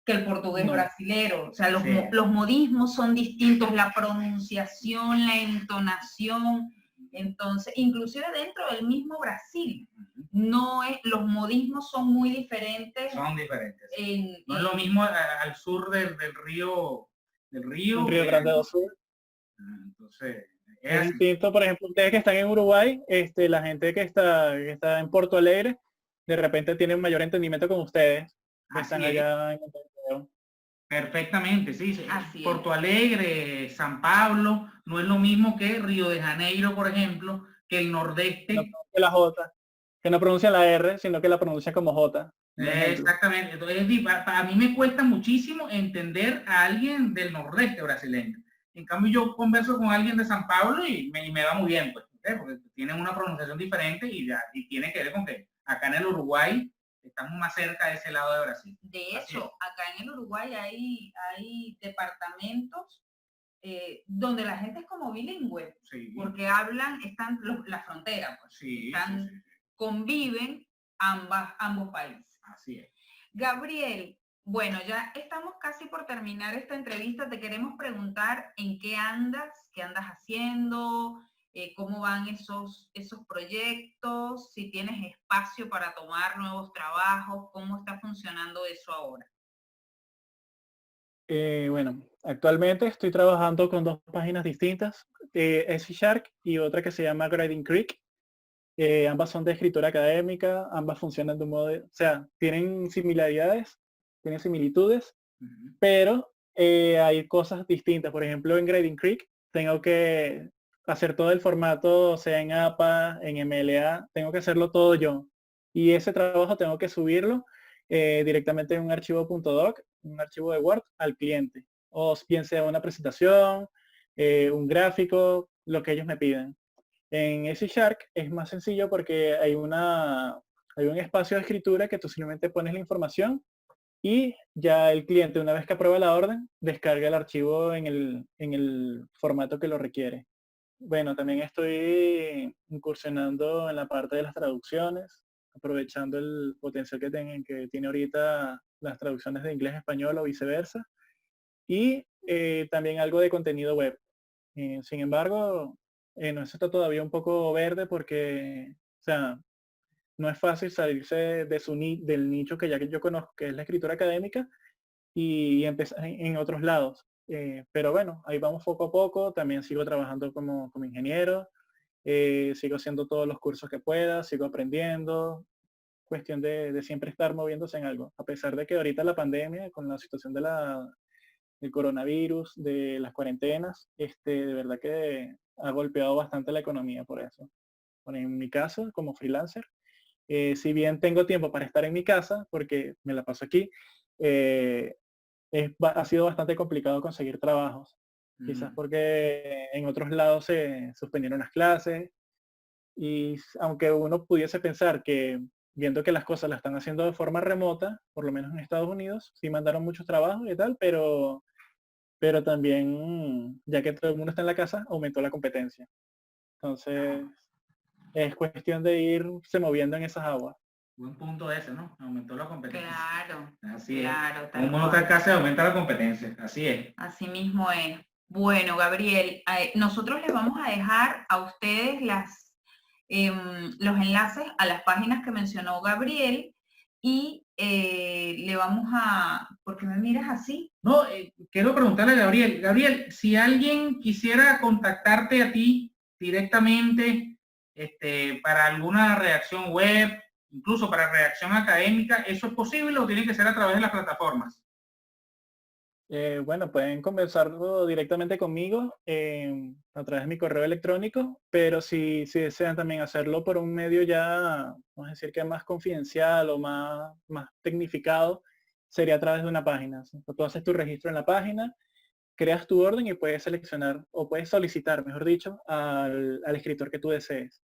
que el portugués brasilero. O sea, los modismos son distintos, la pronunciación, la entonación. Entonces, inclusive dentro del mismo Brasil, los modismos son muy diferentes. Son diferentes. No es lo mismo al sur del río. El Río Grande do Sur. Entonces, es distinto, por ejemplo, ustedes que están en Uruguay, la gente que está en Porto Alegre, de repente tienen mayor entendimiento con ustedes, que están allá en Montevideo. Perfectamente, sí. Porto Alegre, San Pablo, no es lo mismo que Río de Janeiro, por ejemplo, que el nordeste. No pronuncia la J, que no pronuncia la R, sino que la pronuncia como J. Exactamente. Entonces, a mí me cuesta muchísimo entender a alguien del nordeste brasileño. En cambio, yo converso con alguien de San Pablo y me va muy bien, pues, porque tienen una pronunciación diferente y tiene que ver con que acá en el Uruguay estamos más cerca de ese lado de Brasil. De hecho, acá en el Uruguay hay departamentos donde la gente es como bilingüe, sí, porque están la frontera, pues, sí, conviven ambos países. Así es. Gabriel, bueno, ya estamos casi por terminar esta entrevista. Te queremos preguntar en qué andas haciendo, cómo van esos proyectos, si tienes espacio para tomar nuevos trabajos, cómo está funcionando eso ahora. Bueno, actualmente estoy trabajando con dos páginas distintas, SC y otra que se llama Grading Creek. Ambas son de escritura académica, ambas funcionan de un modo, o sea, tienen similaridades, tienen similitudes, pero hay cosas distintas. Por ejemplo, en Grading Creek tengo que hacer todo el formato, sea en APA, en MLA, tengo que hacerlo todo yo. Y ese trabajo tengo que subirlo directamente en un archivo .doc, un archivo de Word al cliente. O bien sea una presentación, un gráfico, lo que ellos me piden. En S# es más sencillo porque hay un espacio de escritura que tú simplemente pones la información y ya el cliente, una vez que aprueba la orden, descarga el archivo en el formato que lo requiere. Bueno, también estoy incursionando en la parte de las traducciones, aprovechando el potencial que tiene ahorita las traducciones de inglés a español o viceversa. Y también algo de contenido web. Sin embargo, no, eso está todavía un poco verde porque, o sea, no es fácil salirse del nicho que yo conozco, que es la escritura académica, y empezar en otros lados. Pero bueno, ahí vamos poco a poco. También sigo trabajando como ingeniero, sigo haciendo todos los cursos que pueda, sigo aprendiendo. Cuestión de siempre estar moviéndose en algo. A pesar de que ahorita la pandemia, con la situación del coronavirus, de las cuarentenas, de verdad que ha golpeado bastante la economía por eso. Bueno, en mi caso, como freelancer, Si bien tengo tiempo para estar en mi casa, porque me la paso aquí, eh, ha sido bastante complicado conseguir trabajos. Quizás Mm, porque en otros lados se suspendieron las clases y aunque uno pudiese pensar que viendo que las cosas las están haciendo de forma remota, por lo menos en Estados Unidos, sí mandaron muchos trabajos y tal, pero también, ya que todo el mundo está en la casa, aumentó la competencia. Entonces, es cuestión de irse moviendo en esas aguas. buen punto ese, ¿no? Aumentó la competencia. Claro, Así es. claro, Como tal uno está en cual. casa, aumenta la competencia. Así es. Así mismo es. Bueno, Gabriel, nosotros les vamos a dejar a ustedes los enlaces a las páginas que mencionó Gabriel y le vamos a... ¿Por qué me miras así? No, quiero preguntarle a Gabriel. Gabriel, si alguien quisiera contactarte a ti directamente, para alguna redacción web, incluso para redacción académica, ¿eso es posible o tiene que ser a través de las plataformas? Bueno, pueden conversarlo directamente conmigo a través de mi correo electrónico, pero si desean también hacerlo por un medio ya, vamos a decir que más confidencial o más tecnificado, sería a través de una página. ¿Sí? Tú haces tu registro en la página, creas tu orden y puedes seleccionar o puedes solicitar, mejor dicho, al escritor que tú desees.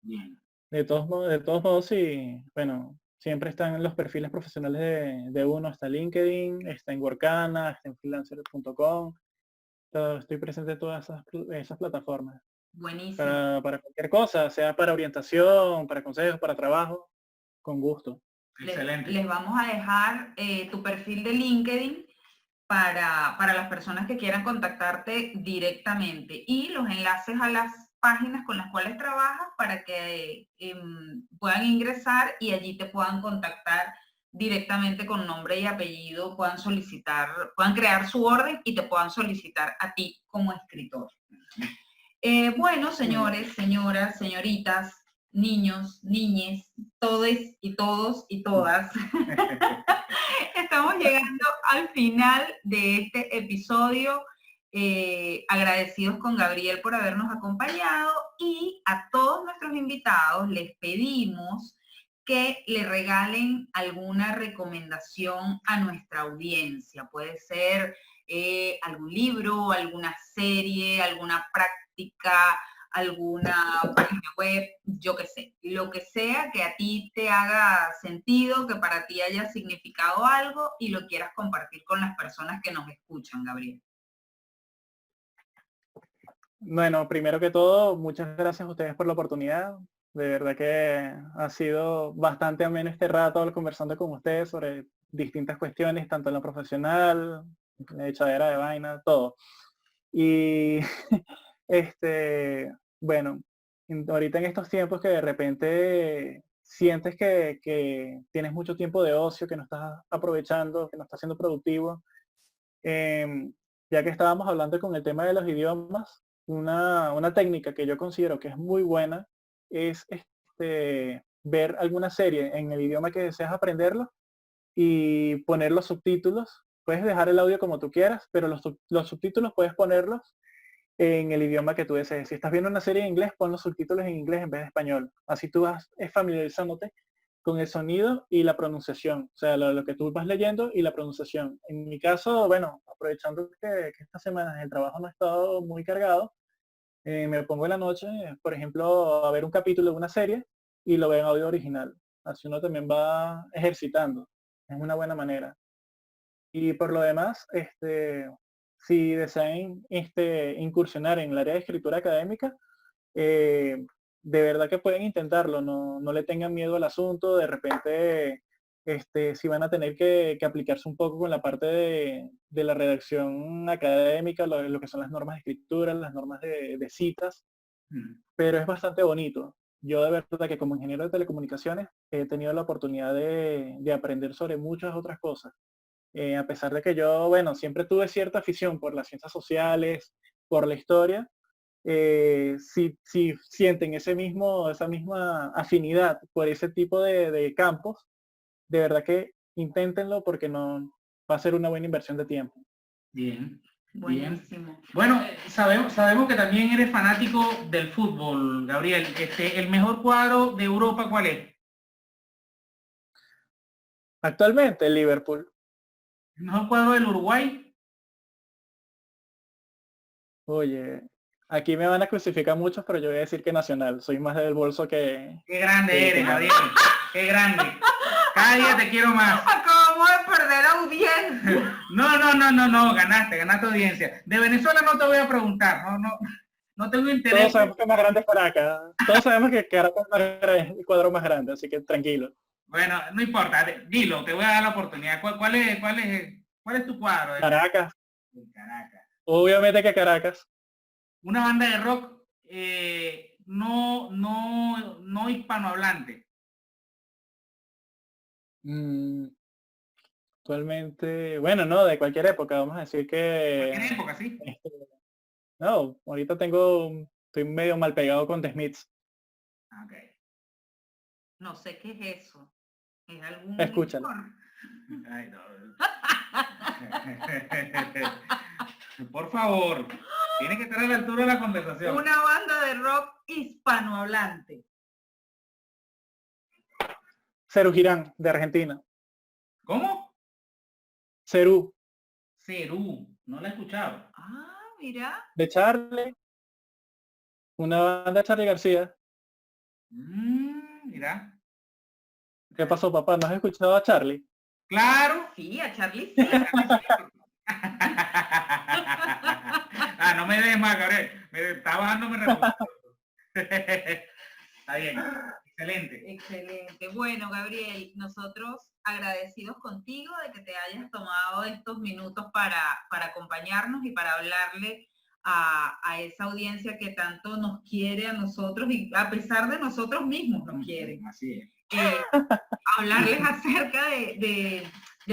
Bien, De todos modos, sí, bueno, siempre están en los perfiles profesionales de uno, está LinkedIn, está en Workana, está en freelancer.com, estoy presente en todas esas plataformas. Buenísimo. Para cualquier cosa, sea para orientación, para consejos, para trabajo, con gusto. excelente. Les vamos a dejar tu perfil de LinkedIn para las personas que quieran contactarte directamente y los enlaces a las páginas con las cuales trabajas para que puedan ingresar y allí te puedan contactar directamente con nombre y apellido, puedan solicitar, puedan crear su orden y te puedan solicitar a ti como escritor. Bueno, señores, señoras, señoritas, niños, niñes, todes y todos y todas. Estamos llegando al final de este episodio. Agradecidos con Gabriel por habernos acompañado y a todos nuestros invitados les pedimos que le regalen alguna recomendación a nuestra audiencia. Puede ser algún libro, alguna serie, alguna práctica, alguna página web, yo qué sé, lo que sea que a ti te haga sentido, que para ti haya significado algo y lo quieras compartir con las personas que nos escuchan, Gabriel. Bueno, primero que todo, muchas gracias a ustedes por la oportunidad. De verdad que ha sido bastante ameno este rato conversando con ustedes sobre distintas cuestiones, tanto en lo profesional, en la echadera de vaina, todo. Y bueno, ahorita en estos tiempos que de repente sientes que tienes mucho tiempo de ocio, que no estás aprovechando, que no estás siendo productivo, em, ya que estábamos hablando con el tema de los idiomas, una técnica que yo considero que es muy buena es ver alguna serie en el idioma que deseas aprenderlo y poner los subtítulos. Puedes dejar el audio como tú quieras, pero los subtítulos puedes ponerlos en el idioma que tú desees. Si estás viendo una serie en inglés, pon los subtítulos en inglés en vez de español. Así tú vas familiarizándote con el sonido y la pronunciación, o sea, lo que tú vas leyendo y la pronunciación. En mi caso, bueno, aprovechando que esta semana el trabajo no ha estado muy cargado, me pongo en la noche, por ejemplo, a ver un capítulo de una serie y lo veo en audio original. Así uno también va ejercitando. Es una buena manera. Y por lo demás, si desean incursionar en el área de escritura académica, eh, de verdad que pueden intentarlo, no le tengan miedo al asunto, de repente si van a tener que aplicarse un poco con la parte de la redacción académica, lo que son las normas de escritura, las normas de citas, Mm. pero es bastante bonito. Yo de verdad que como ingeniero de telecomunicaciones he tenido la oportunidad de aprender sobre muchas otras cosas. A pesar de que yo, bueno, siempre tuve cierta afición por las ciencias sociales, por la historia, si sienten esa misma afinidad por ese tipo de campos, de verdad que inténtenlo porque no va a ser una buena inversión de tiempo. Bien, bien. Buenísimo. Bueno, sabemos que también eres fanático del fútbol, Gabriel. ¿El mejor cuadro de Europa cuál es? Actualmente, el Liverpool. ¿No es el cuadro del Uruguay? Oye, aquí me van a crucificar muchos, pero yo voy a decir que Nacional. Soy más del bolso Qué grande que eres, nada. Gabriel. Qué grande. Cada día te quiero más. Acabamos de perder audiencia. No, ganaste audiencia. De Venezuela no te voy a preguntar, no tengo interés. Todos sabemos que es más grande es Caracas. Todos sabemos que Caracas es el cuadro más grande, así que tranquilo. Bueno, no importa, dilo, te voy a dar la oportunidad. ¿Cuál es tu cuadro? Caracas, Caracas. obviamente que Caracas. Una banda de rock no hispanohablante. Actualmente, bueno, no, de cualquier época, vamos a decir que... ¿En época, sí? No, ahorita estoy medio mal pegado con The Smiths. Okay. No sé qué es eso. ¿Es algún Escúchalo. licor? Ay, no. Por favor, tiene que estar a la altura de la conversación. Una banda de rock hispanohablante. Cerú Girán, de Argentina. ¿Cómo? Cerú, Cerú, no la he escuchado. Ah, mira. de Charlie. Una banda de Charlie García. Mira. ¿Qué pasó, papá? ¿No has escuchado a Charlie? Claro. Sí, a Charlie sí. No me des más, Gabriel. Me está bajando mi reputación. Está bien. Excelente. Excelente. Bueno, Gabriel, nosotros agradecidos contigo de que te hayas tomado estos minutos para acompañarnos y para hablarle a esa audiencia que tanto nos quiere a nosotros y a pesar de nosotros mismos nos quieren. Así es. Hablarles acerca de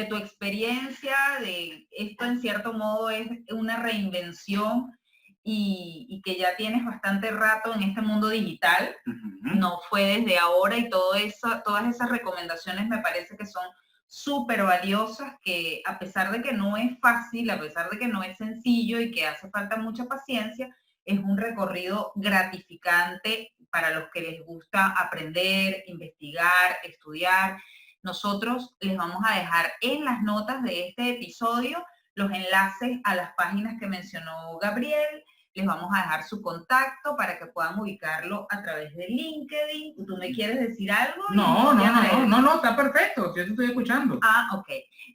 tu experiencia, de esto en cierto modo es una reinvención y que ya tienes bastante rato en este mundo digital, no fue desde ahora y todas esas recomendaciones me parece que son súper valiosas, que a pesar de que no es fácil, a pesar de que no es sencillo y que hace falta mucha paciencia, es un recorrido gratificante para los que les gusta aprender, investigar, estudiar. Nosotros les vamos a dejar en las notas de este episodio los enlaces a las páginas que mencionó Gabriel. Les vamos a dejar su contacto para que puedan ubicarlo a través de LinkedIn. ¿Tú me quieres decir algo? No, está perfecto. Yo te estoy escuchando. Ok.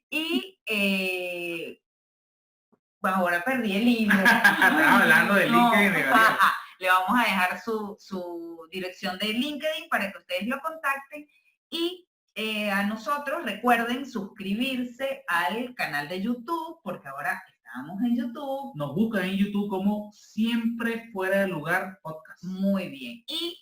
Y ahora perdí el hilo. Estaba hablando de LinkedIn. Le vamos a dejar su dirección de LinkedIn para que ustedes lo contacten y a nosotros recuerden suscribirse al canal de YouTube porque ahora estamos en YouTube. Nos buscan en YouTube como Siempre Fuera de Lugar Podcast. Muy bien. Y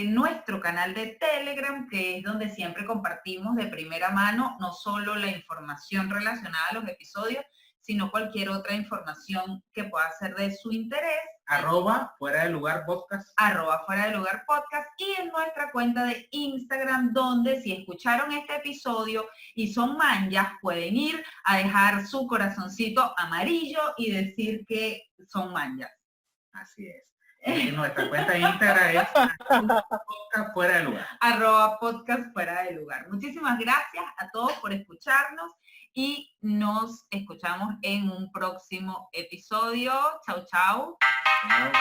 nuestro canal de Telegram, que es donde siempre compartimos de primera mano no solo la información relacionada a los episodios, sino cualquier otra información que pueda ser de su interés. @Fuera de Lugar Podcast. @Fuera de Lugar Podcast. Y en nuestra cuenta de Instagram, donde si escucharon este episodio y son manjas, pueden ir a dejar su corazoncito amarillo y decir que son manjas. Así es. Y nuestra cuenta de Instagram es Podcast Fuera de Lugar. @Podcast Fuera de Lugar. Muchísimas gracias a todos por escucharnos y nos escuchamos en un próximo episodio. Chau, chau. Chao.